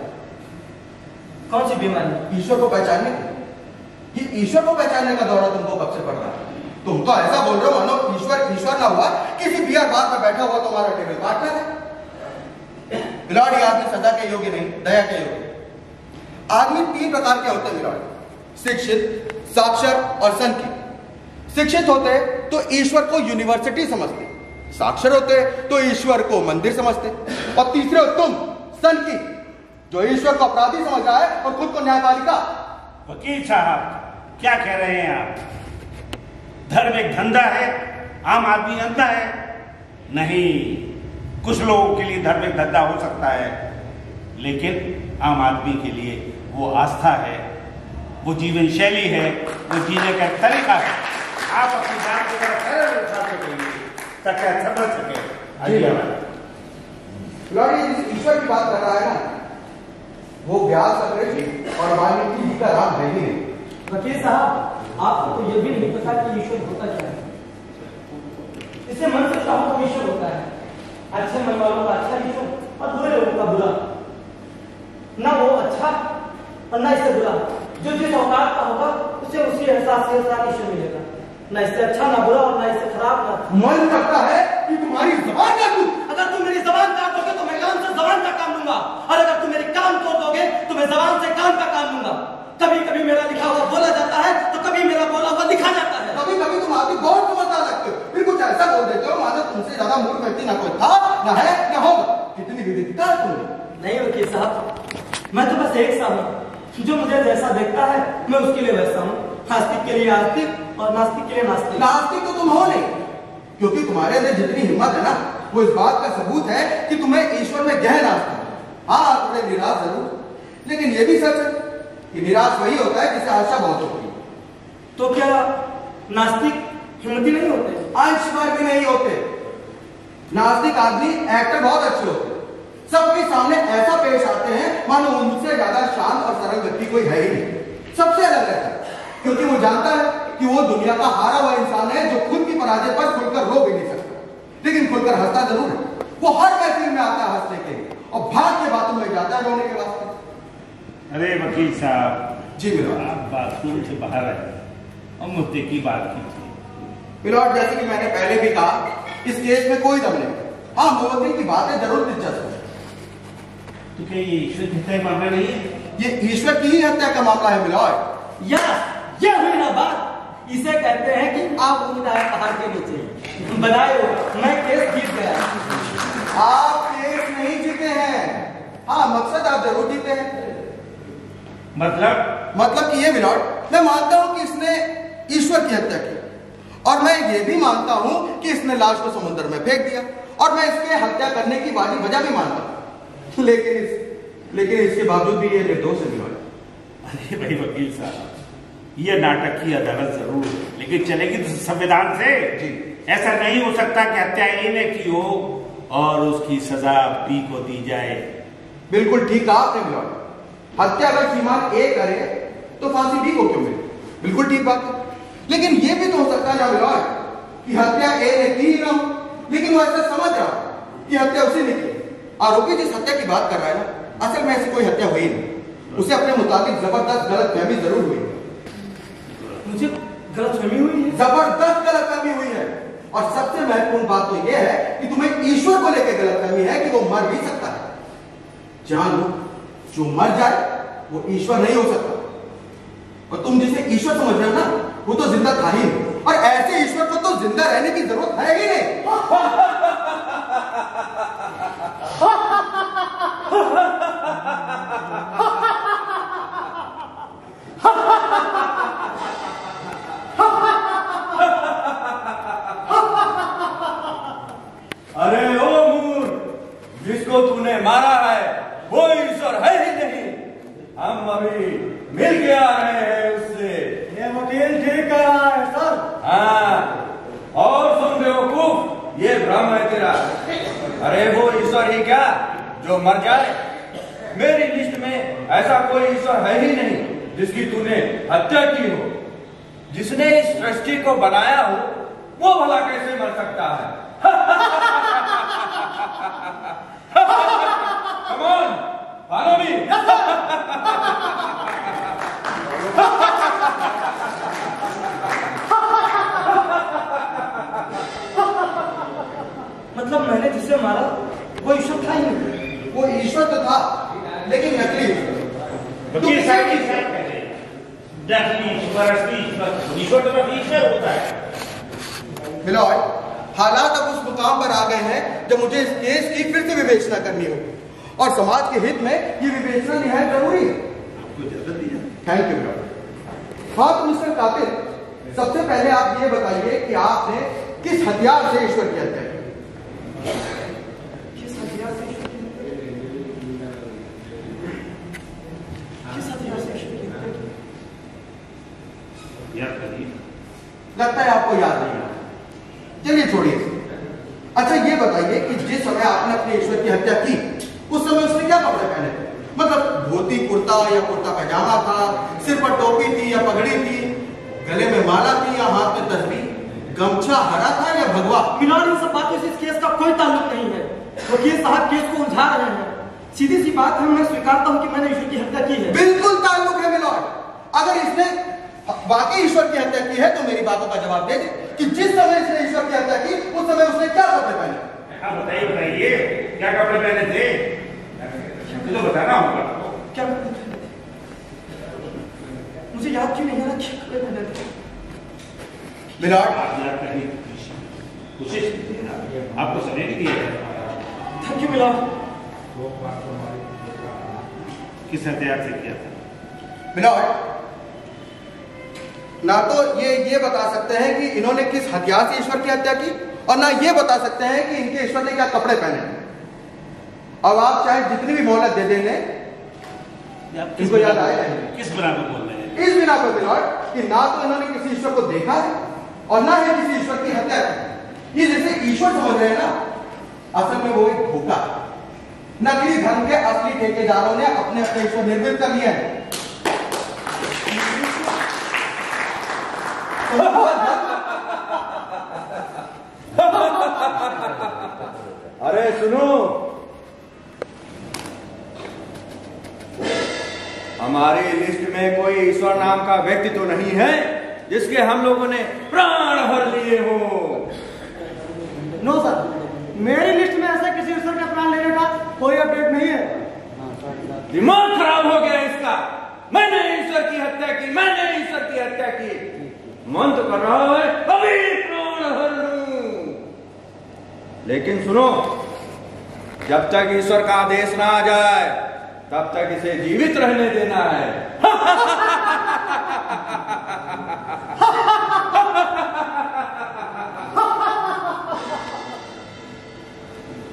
कौन सी बीमारी? ईश्वर को पहचानने की। ये ईश्वर को पहचानने का दौरा तुमको कब से पड़ रहा है? तुम तो ऐसा बोल रहे हो मानो ईश्वर ना हुआ, किसी बियर बार में बैठा हुआ तुम्हारा टेबल पार्टनर है। मिलॉर्ड, ये आदमी सजा के योग्य नहीं, दया के योग्य। आदमी 3 प्रकार के होते हैं मिलॉर्ड, शिक्षित, साक्षर और संकीर्ण। शिक्षित होते तो ईश्वर को यूनिवर्सिटी समझते, साक्षर होते तो ईश्वर को मंदिर समझते, और तीसरे हो तुम, संकीर्ण, जो ईश्वर को अपराधी समझ रहा है और खुद को न्यायपालिका। वकील साहब, क्या कह रहे हैं आप? धर्म एक धंधा है, आम आदमी अंधा है? नहीं, कुछ लोगों के लिए धर्म एक धंधा हो सकता है, लेकिन आम आदमी के लिए वो आस्था है, वो जीवन शैली है, वो जीने का तरीका है। आप अपनी बात को सरल उठा सकेंगे ताकि समझ सके। जिस ईश्वर की बात कर रहा है ना, वो व्यास अंग्रेजी और वाल्मीकि जी का राम है ही नहीं। वकील साहब, आपको तो ये भी नहीं पता कि ईश्वर होता क्या है। इसे मन से चाहो तो ईश्वर होता है, अच्छे मन वालों का अच्छा ईश्वर और बुरे लोगों का बुरा। ना वो अच्छा और ना इससे बुरा। जो जिस औकात का होगा उसे उसी एहसास के साथ ईश्वर मिलेगा। ना इससे अच्छा ना बुरा और ना इससे खराब ना। मन करता है कि तुम्हारी जबान काट दूं। अगर तुम मेरी जबान काट दोगे तो मैं कान से जबान का काम लूंगा, और अगर तुम मेरी कान तोड़ दोगे तो मैं जबान से कान का काम लूंगा। कभी कभी मेरा लिखा हुआ बोला जाता है तो कभी मेरा बोला हुआ लिखा जाता है। कभी कभी तुम आदमी बहुत समझदार लगते हो, फिर कुछ ऐसा बोल देते हो मानो तुमसे ज्यादा मूर्ख व्यक्ति ना कोई था, ना है, ना होगा। कितनी विविधता है तुम्हें। नहीं वकील साहब, मैं तो बस एक सा हूँ, जो मुझे जैसा देखता है मैं उसके लिए वैसा हूँ। आस्तिक के लिए आस्तिक और नास्तिक के लिए नास्तिक। नास्तिक तो तुम हो नहीं, क्योंकि तुम्हारे अंदर जितनी हिम्मत है ना, वो इस बात का सबूत है कि तुम्हें ईश्वर में गहन आस्था है। हाँ, थोड़े निराश जरूर, लेकिन ये भी सच है कि निराश वही होता है जिसे आशा बहुत होती है। तो क्या नास्तिक हिम्मती नहीं होते? अंश भर भी नहीं होते। नास्तिक आदमी एक्टर बहुत अच्छे होते हैं, सबके सामने ऐसा पेश आते हैं मानो उनसे ज्यादा शांत और सरल व्यक्ति कोई है ही नहीं। सबसे अलग रहता है, क्योंकि वो जानता है कि वो दुनिया का हारा हुआ इंसान है जो खुद की पराजय पर खुलकर रो भी नहीं सकता, लेकिन खुलकर हंसता जरूर है। वो हर महफिल में आता है हंसने के लिए और भाग के बातों में जाता है रोने के वास्ते। अरे वकील साहब जी मिलॉर्ड, आप बाथरूम से बाहर आए और मुद्दे की बात कीजिए। मिलॉर्ड, जैसे कि मैंने पहले भी कहा, इस केस में कोई दम नहीं। हाँ, मुवक्किल की बातें जरूर दिलचस्प है। तो क्या ये ईश्वर की हत्या का मामला नहीं है? ये ईश्वर की ही हत्या का मामला है मिलॉर्ड। ये हुई ना बात। इसे कहते हैं कि आप उम्मीद है पहाड़ के नीचे बनाए हो। मैं केस जीत गया। आप केस नहीं जीते हैं। हाँ, मकसद आप जरूर जीते हैं। मतलब कि ये मिलॉर्ड, मैं मानता हूं कि इसने ईश्वर की हत्या की, और मैं ये भी मानता हूं कि इसने लाश को समुद्र में फेंक दिया, और मैं इसके हत्या करने की वाली वजह भी मानता हूं। लेकिन इसके बावजूद भी ये निर्दोष है मिलॉर्ड। अरे भाई वकील साहब, ये नाटक की अदालत जरूर है, लेकिन चलेगी तो संविधान से। जी। ऐसा नहीं हो सकता कि हत्या इन्हें की हो और उसकी सजा बी को दी जाए। बिल्कुल ठीक कहा आपने मिलॉर्ड। हत्या अगर श्रीमान ए करे तो फांसी बी को क्यों मिले? बिल्कुल ठीक बात है। लेकिन यह भी तो हो सकता है ना मिलॉर्ड कि हत्या ए ने की ही ना हो, लेकिन वो ऐसा समझ रहा कि हत्या उसी ने की। आरोपी जिस हत्या की बात कर रहा है ना, असल में ऐसी कोई हत्या हुई नहीं। उसे अपने मुताबिक जबरदस्त गलतफहमी जरूर हुई है। मुझे गलतफहमी हुई है? जबरदस्त गलतफहमी हुई है। और सबसे महत्वपूर्ण बात तो यह है कि तुम्हें ईश्वर को लेकर गलतफहमी है कि वो मर भी सकता है। जान लो, जो मर जाए वो ईश्वर नहीं हो सकता, और तुम जिसे ईश्वर समझ रहे हो ना, वो तो जिंदा था ही नहीं, और ऐसे ईश्वर को तो जिंदा रहने की जरूरत है ही नहीं। अरे ओ मूर्ख, जिसको तूने मारा है वो ईश्वर है ही नहीं। हम अभी मिल के आ रहे हैं उससे। ये वकील ठीक कह रहा है सर। हाँ, और सुन बेवकूफ, ये भ्रम है तेरा। अरे वो ईश्वर ही क्या जो मर जाए? मेरी लिस्ट में ऐसा कोई ईश्वर है ही नहीं जिसकी तूने हत्या की हो। जिसने इस सृष्टि को बनाया हो वो भला कैसे मर सकता है? Come on, follow me. मतलब मैंने जिसे मारा वो ईश्वर था ही नहीं। वो ईश्वर तो था लेकिन नकली ईश्वर तो ईश्वर होता है। मिलॉर्ड, हालात अब उस मुकाम पर आ गए हैं जब मुझे इस केस की फिर से विवेचना करनी होगी और समाज के हित में ये विवेचना निहायत जरूरी है। Thank you milord. हाँ तो मिस्टर कातिल, सबसे पहले आप ये बताइए कि आपने किस हथियार से ईश्वर की हत्या की? किस हथियार से ईश्वर की हत्या की? याद करिए। लगता है आपको याद नहीं है। चलिए छोड़िए। अच्छा ये बताइए कि जिस समय आपने अपने ईश्वर की हत्या की उस समय उसने क्या कपड़े पहने थे? मतलब धोती कुर्ता या कुर्ता पैजामा था, सिर पर टोपी थी या पगड़ी थी, गले में माला थी या हाथ में तस्बीह, गमछा हरा था या भगवा? मिलॉर्ड, इन सब बातों से इस केस का कोई ताल्लुक नहीं है। वकील साहब केस को उलझा रहे हैं। सीधी सी बात है, मैं स्वीकारता हूँ कि मैंने ईश्वर की हत्या की है। बिल्कुल ताल्लुक है मिलॉर्ड। अगर इसने वाकई ईश्वर की हत्या की है तो मेरी बातों का जवाब दे दे कि जिस समय इसने ईश्वर की हत्या की उस समय उसने क्या कपड़े पहने? हाँ बताइए क्या कपड़े पहने थे? तो बताना होगा। क्या मुझे याद क्यों नहीं आ रहा क्या कपड़े पहने थे? मिलॉर्ड, आप याद करने की कोशिश कीजिए ना, आपको समय भी दिया है। Thank you milord. किस हथियार से किया था? मिलॉर्ड, ना तो ये बता सकते हैं कि इन्होंने किस हथियार से ईश्वर की हत्या की और ना ये बता सकते हैं कि इनके ईश्वर ने क्या कपड़े पहने। अब आप चाहे जितनी भी मोहलत दे देंगे इनको याद आएगा। किस बिना पर बोल रहे हैं? इस बिना पर मिलॉर्ड कि ना तो इन्होंने किसी ईश्वर को देखा है और ना ही किसी ईश्वर की हत्या की। ये जैसे ईश्वर समझ रहे हैं ना, असल में वो एक धोखा। नकली धर्म के असली ठेकेदारों ने अपने अपने ईश्वर निर्मित कर लिए हैं। अरे सुनो, हमारी लिस्ट में कोई ईश्वर नाम का व्यक्ति तो नहीं है जिसके हम लोगों ने प्राण हर लिए हो। नो सर, मेरी लिस्ट में ऐसा किसी ईश्वर का प्राण लेने का कोई अपडेट नहीं है। दिमाग खराब हो गया इसका। मैंने ईश्वर की हत्या की, मैंने ईश्वर की हत्या की। मन तो कर रहा है अभी प्राण हर लूं, लेकिन सुनो, जब तक ईश्वर का आदेश ना आ जाए तब तक इसे जीवित रहने देना है।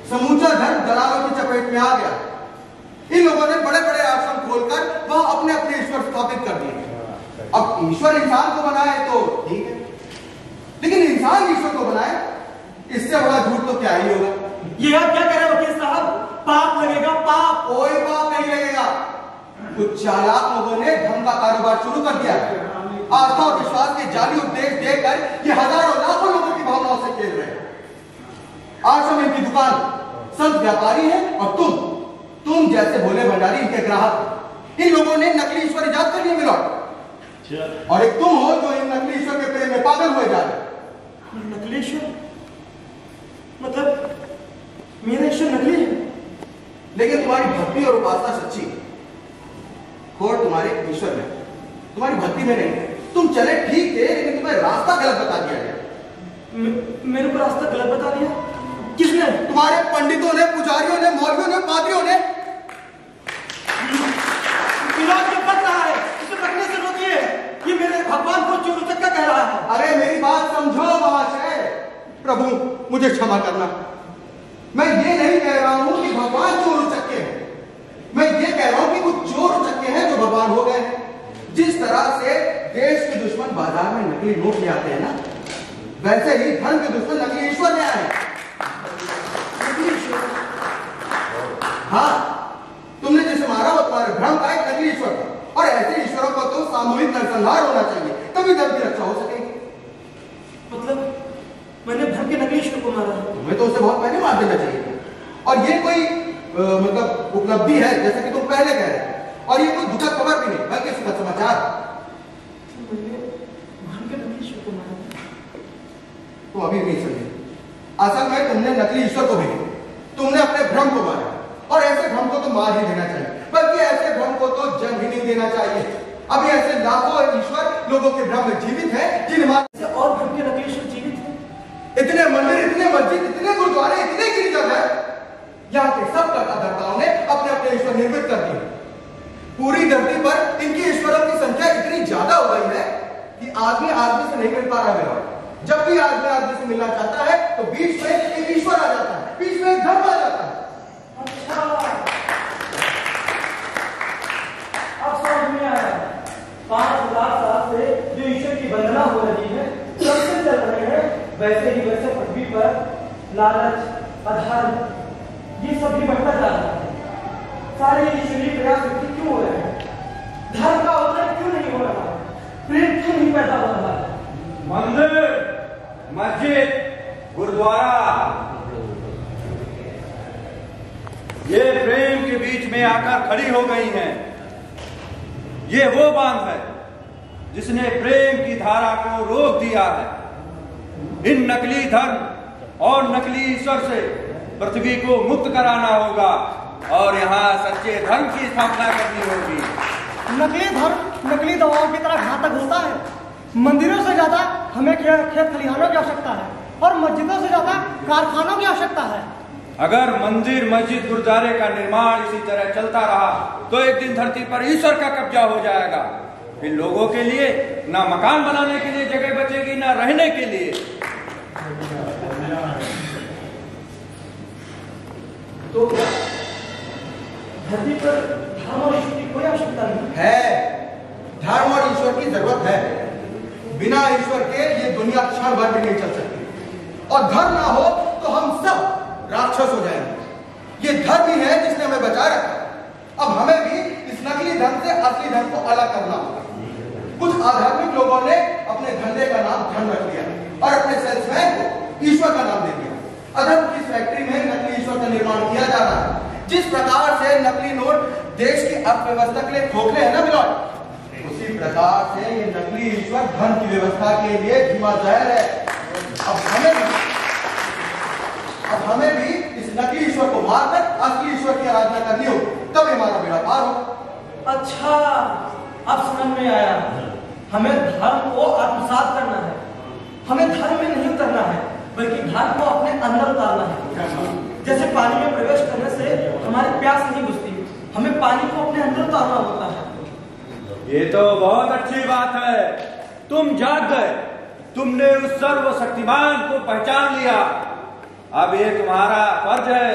समूचा धर्म दलालों की चपेट में आ गया। इन लोगों ने बड़े बड़े आश्रम खोलकर वहां अपने अपने ईश्वर स्थापित कर दिए। अब ईश्वर इंसान को बनाए तो ठीक है, लेकिन इंसान ईश्वर को बनाए, इससे बड़ा झूठ तो क्या ही होगा। ये आप क्या कह रहे हो वकील साहब? पाप लगेगा, पाप। कोई पाप नहीं लगेगा। कुछ चालाक लोगों ने धर्म का कारोबार शुरू कर दिया है। आस्था और विश्वास के जाली उपदेश देकर ये हजारों लाखों लोगों की भावनाओं से खेल रहे हैं। आश्रम इनकी दुकान, संत व्यापारी है और तुम जैसे भोले भंडारी इनके ग्राहक। इन लोगों ने नकली ईश्वर इजाद कर लिए मिलॉर्ड, और एक तुम हो जो इन नकली ईश्वर के प्रेम में पागल हुए जा रहे। नकली ईश्वर मतलब मेरा ईश्वर नकली है, लेकिन तुम्हारी भक्ति और उपासना सच्ची। खोट तुम्हारे ईश्वर में, तुम्हारी भक्ति में नहीं। तुम चले ठीक थे लेकिन तुम्हें रास्ता गलत बता दिया गया। मेरे को रास्ता गलत बता दिया? किसने? तुम्हारे पंडितों ने, पुजारियों ने, मौलवियों ने, पादरियों ने। इलाज जो कर रहा है उसे करने से रोकिए। ये मेरे भगवान को चोर उचक्का कह रहा है। अरे मेरी बात समझो महाशय। प्रभु मुझे क्षमा करना। मैं ये नहीं कह रहा हूं कि भगवान चोर उचक्के हैं। मैं ये कह रहा हूं कि कुछ चोर उचक्के हैं जो भगवान हो गए हैं। जिस तरह से देश के दुश्मन बाजार में नकली नोट ले आते हैं ना, वैसे ही धर्म के दुश्मन नकली ईश्वर ले आए। हाँ, तुमने जैसे सामूहिक नरसंहार होना चाहिए, तभी धर्म की रक्षा हो सकेगी। मतलब मैंने धर्म के नकली ईश्वर को मारा है। तुम्हें तो उसे बहुत पहले मार देना चाहिए था। और ये कोई मतलब उपलब्धि है जैसे कि तुम पहले कह रहे थे, और ये कोई दुखद खबर भी नहीं बल्कि सुखद समाचार। मैंने धर्म के नकली ईश्वर को मारा है। तुम अभी नहीं समझे। असल में तुमने नकली ईश्वर को भी नहीं, तुमने अपने भ्रम को मारा, और ऐसे भ्रम को तो मार ही देना चाहिए, बल्कि ऐसे भ्रम को तो जन्म ही नहीं देना चाहिए। अभी ऐसे लाखों ईश्वर लोगों के भ्रम में जीवित हैं, जिन्हें और भ्रम के नकली ईश्वर जीवित है। इतने मंदिर, इतने मस्जिद, इतने गुरुद्वारे, इतने गिरजाघर, यहाँ के सब कर्ताधर्ताओं ने अपने अपने ईश्वर निर्मित कर दिए। पूरी धरती पर इनकी ईश्वरों की संख्या इतनी ज्यादा हो गई है कि आदमी आदमी से नहीं मिल पा रहा है। जब भी आदमी आदमी से मिलना चाहता है तो बीच में एक ईश्वर आ जाता है, बीच में एक धर्म आ जाता है। अच्छा, अब समझ में आया। 5000 साल से जो ईश्वर की वंदना हो रही है, सबसे चल रहे हैं, वैसे ही वैसे पृथ्वी पर लालच, अधर्म, ये सब भी बढ़ता जा रहा है। सारे ईश्वरीय प्रयास क्यों हो रहे हैं? धर्म का उदय क्यों नहीं हो रहा है? प्रेम क्यों नहीं पैदा हो रहा है? मंदिर, मस्जिद, गुरुद्वारा, ये प्रेम के बीच में आकर खड़ी हो गई हैं। ये वो बांध है जिसने प्रेम की धारा को रोक दिया है। इन नकली धर्म और नकली ईश्वर से पृथ्वी को मुक्त कराना होगा और यहाँ सच्चे धर्म की स्थापना करनी होगी। नकली धर्म नकली दवाओं की तरह घातक होता है। मंदिरों से ज्यादा हमें खेत खलिहानों की आवश्यकता है, और मस्जिदों से ज्यादा कारखानों की आवश्यकता है। अगर मंदिर, मस्जिद, गुरुद्वारे का निर्माण इसी तरह चलता रहा तो एक दिन धरती पर ईश्वर का कब्जा हो जाएगा। फिर लोगों के लिए ना मकान बनाने के लिए जगह बचेगी, ना रहने के लिए। तो धरती पर धर्म और ईश्वर की कोई आवश्यकता नहीं है। धर्म और ईश्वर की जरूरत है। बिना ईश्वर के ये दुनिया क्षण भर भी नहीं चल सकती, और धर्म ना हो तो हम सब राक्षस हो जाएंगे। ये धर्म ही है जिसने हमें बचा रखा। अब हमें भी इस नकली धर्म से असली धर्म को अलग करना होगा। कुछ आध्यात्मिक लोगों ने अपने धंधे का नाम धर्म रख दिया और अपने सेल्समैन को ईश्वर का नाम दे दिया। अधर्म की फैक्ट्री में नकली ईश्वर का निर्माण किया जा रहा है। जिस प्रकार से नकली नोट देश की अर्थव्यवस्था के लिए खोखले है ना बिलॉट, उसी प्रकार से ये नकली ईश्वर धर्म की व्यवस्था के लिए धीमा जहर है। अब हमें भी इस नकली ईश्वर को मारकर असली ईश्वर की आराधना करनी हो, तब हमारा बेड़ा पार हो। अच्छा, अब समझ में आया। हमें धर्म को आत्मसात करना है। हमें धर्म में नहीं उतरना है, बल्कि धर्म को अपने अंदर उतारना है। जैसे पानी में प्रवेश करने से हमारी प्यास नहीं बुझती, हमें पानी को अपने अंदर उतारना होता है। ये तो बहुत अच्छी बात है। तुम जाग गए, तुमने उस सर्वशक्तिमान को पहचान लिया। अब ये तुम्हारा फर्ज है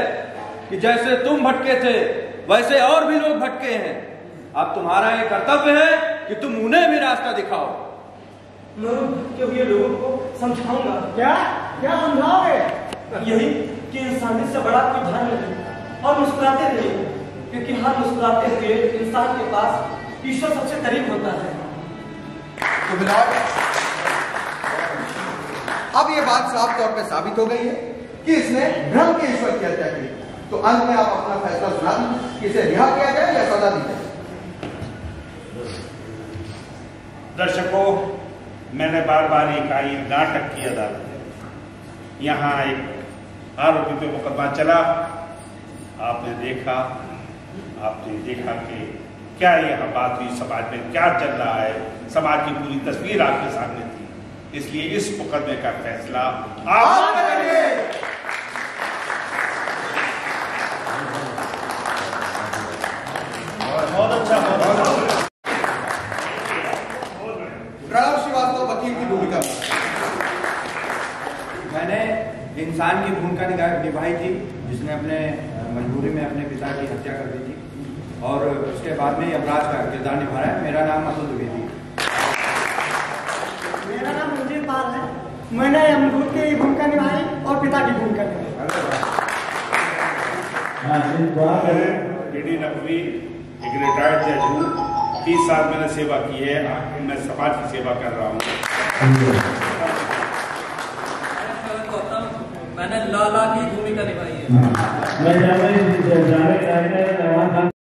कि जैसे तुम भटके थे वैसे और भी लोग भटके हैं। अब तुम्हारा ये कर्तव्य है कि तुम उन्हें भी रास्ता दिखाओ। मैं भटके हुए लोगों को समझाऊंगा। क्या क्या समझाओगे? यही कि इंसानियत से बड़ा कोई धर्म नहीं, और मुस्कुराते रहिए, क्योंकि हर मुस्कुराते हुए इंसान के पास ईश्वर सबसे करीब होता है। तो विराट, अब ये बात साफ तौर पे साबित हो गई है कि इसने भ्रम के ईश्वर की हत्या की। तो अंत में आप अपना फैसला सुना दें कि इसे रिहा किया जाए या सजा दी जाए। दर्शकों, मैंने बार बार ये कहा, ये नाटक की अदालत है। यहाँ एक आरोपी पे मुकदमा चला, आपने देखा कि क्या यहाँ बात हुई, समाज में क्या चल रहा है, समाज की पूरी तस्वीर आपके सामने थी। इसलिए इस मुकदमे का फैसला आप करेंगे। बहुत अच्छा, बहुत अच्छा। प्रणव श्रीवास्तव वकील की भूमिका। मैंने इंसान की भूमिका निभाई थी जिसने अपने मजबूरी में अपने पिता की हत्या कर दी थी, और उसके बाद में यमराज का किरदार निभा रहा है। मेरा नाम अतुल द्विवेदी। मेरा नाम रंजीत पाल है। मैंने यमदूत की भूमिका निभाई और पिता की भूमिका निभाई। डीडी नकवी एक रिटायर्ड जज हूँ 30 साल मैंने सेवा की है, मैं समाज की सेवा कर रहा हूँ। मैंने लाला की भूमिका निभाई है।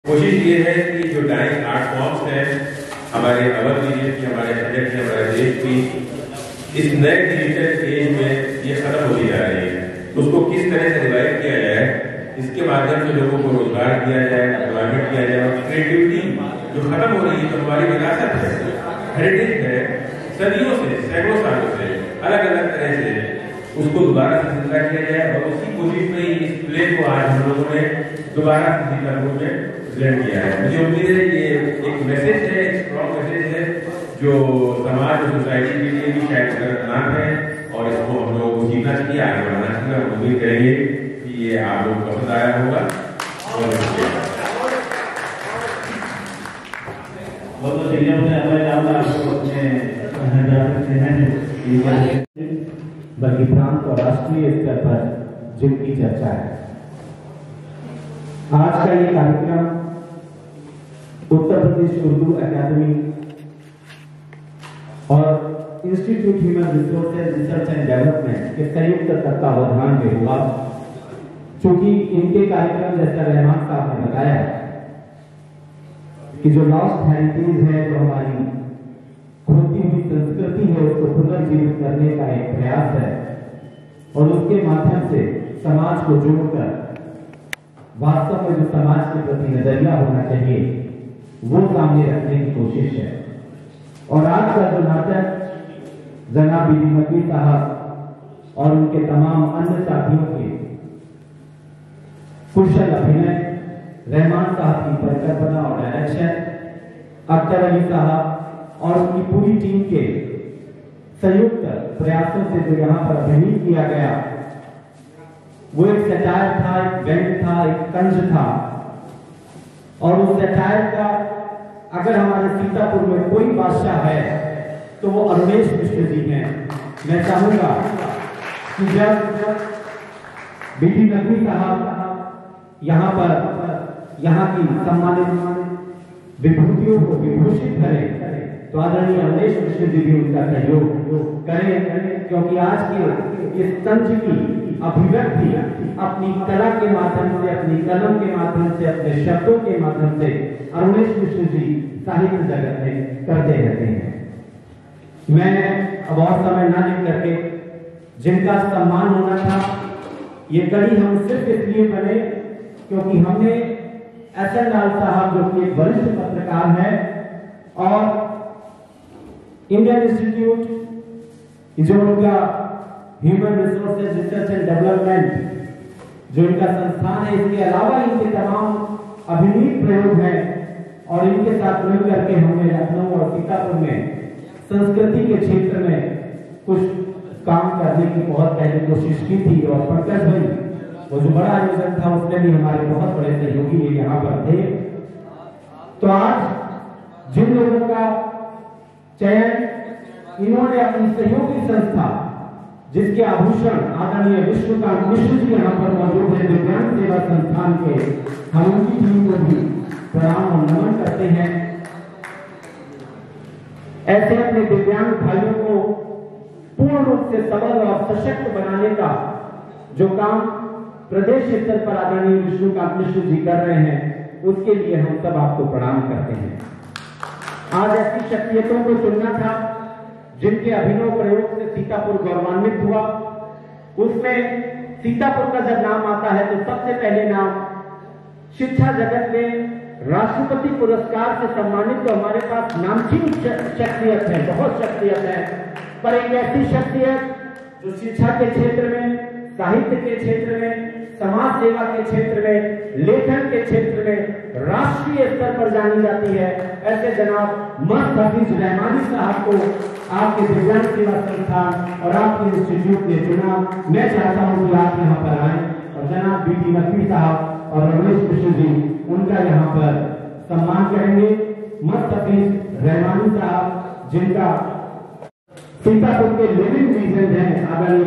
कोशिश ये है कि जो डाइंग आर्ट फॉर्म्स है हमारे अवध रीजन की, हमारे प्रोजेक्ट की, हमारे देश की, इस नए डिजिटल एज में ये खत्म होती जा रही है। उसको किस तरह से रिवाइव किया जाए, इसके माध्यम से लोगों को रोजगार दिया जाए, एम्प्लॉयमेंट किया जाए, और क्रिएटिविटी जो खत्म हो रही है, जो हमारी विरासत है, हेरिटेज है, सदियों से, सैकड़ों सालों से, अलग अलग तरह से उसको दोबारा से जिंदा किया जाए। और उसी कोशिश में इस प्ले को आज हम लोगों ने दोबारा से जिंदा रूप में प्रेजेंट किया है। मुझे उम्मीद है ये एक मैसेज है, एक स्ट्रॉन्ग मैसेज है जो समाज और सोसाइटी के लिए भी शायद खतरनाक है, और इसको हम लोग जीना चाहिए, आगे बढ़ाना चाहिए। हम उम्मीद करेंगे कि ये आप लोग पसंद आया होगा। बल्कि प्रांत और राष्ट्रीय स्तर पर जिनकी चर्चा है। आज का ये कार्यक्रम उत्तर प्रदेश उर्दू अकादमी और institute human resources research and development के संयुक्त तत्वावधान में हुआ। चूंकि इनके कार्यक्रम, जैसा रहमान साहब ने बताया कि जो लॉस्ट हेरिटेज है, जो हमारी खोती हुई संस्कृति है, उसको पुनर्जीवित करने का एक प्रयास है, और उसके माध्यम से समाज को जोड़कर वास्तव में जो समाज के प्रति नजरिया होना चाहिए वो सामने रखने की कोशिश है। और आज का जो नाटक जनाब बीबी नकवी साहब और उनके तमाम अन्य साथियों के कुशल अभिनय, रहमान साहब की परिकल्पना और डायरेक्शन, अख्तर अली साहब और उनकी पूरी टीम के संयुक्त प्रयासों से जो यहाँ पर अभिनय किया गया, वो एक सटायर था, एक व्यंग था, एक तंज था। और उस सटायर का अगर हमारे सीतापुर में कोई बादशाह है तो वो अरुणेश मिश्र जी हैं। मैं चाहूंगा कि जब बीबी नकवी साहब यहाँ पर यहाँ की सम्मानित विभूतियों को विभूषित करें तो आदरणीय अरुणेश मिश्र जी भी उनका सहयोग करें, क्योंकि आज के इस तंज की अभिव्यक्ति अपनी कला के माध्यम से, अपनी कलम के माध्यम से, अपने शब्दों के माध्यम से अरुणेश मिश्र जी साहित्य जगत में करते रहते हैं। मैं अब और समय न लेकर करके जिनका सम्मान होना था, ये कड़ी हम सिर्फ इसलिए बने क्योंकि हमने एस.एन. लाल साहब जो कि एक वरिष्ठ पत्रकार है और इंडियन इंस्टीट्यूट जो उनका human resources research and development जो इनका संस्थान है, इसके अलावा इनके तमाम अभिनीत प्रयोग हैं और इनके साथ मिल करके हमने लखनऊ और सीतापुर में संस्कृति के क्षेत्र में कुछ काम करने की बहुत पहले कोशिश की थी। और पंकज भाई वो जो बड़ा आयोजन था उसमें भी हमारे बहुत बड़े सहयोगी यहाँ पर थे। तो आज जिन लोगों का चयन इन्होंने अपनी सहयोगी संस्था जिसके आभूषण आदरणीय विश्वकांत मिश्र जी यहाँ पर मौजूद है, दिव्यांग सेवा संस्थान के, हम उनकी टीम को भी प्रणाम और नमन करते हैं। ऐसे अपने दिव्यांग भाइयों को पूर्ण रूप से सबल और सशक्त बनाने का जो काम प्रदेश स्तर पर आदरणीय विश्वकांत मिश्र जी कर रहे हैं, उसके लिए हम सब आपको प्रणाम करते हैं। आज ऐसी शख्सियतों को चुनना था जिनके अभिनव प्रयोग से सीतापुर गौरवान्वित हुआ। उसमें सीतापुर का जब नाम आता है तो सबसे पहले नाम शिक्षा जगत में राष्ट्रपति पुरस्कार से सम्मानित तो हमारे पास नामचीन शख्सियत है, बहुत शख्सियत है, पर एक ऐसी शख्सियत जो शिक्षा के क्षेत्र में, साहित्य के क्षेत्र में, समाज सेवा के क्षेत्र में, लेखन के क्षेत्र में राष्ट्रीय स्तर पर जानी जाती है, ऐसे जनाब मस्त हफीज रहमानी साहब को आपके दिव्यांग सेवा संस्थान और आपके इंस्टीट्यूट ने चुना। मैं चाहता हूं कि आप यहाँ पर आए और जनाब बीबी नकवी साहब और अरुणेश मिश्र जी उनका यहाँ पर सम्मान करेंगे। मस्त हफीज रहमानी साहब जिनका सीतापुर के लिविंग रीजन है, आदरणीय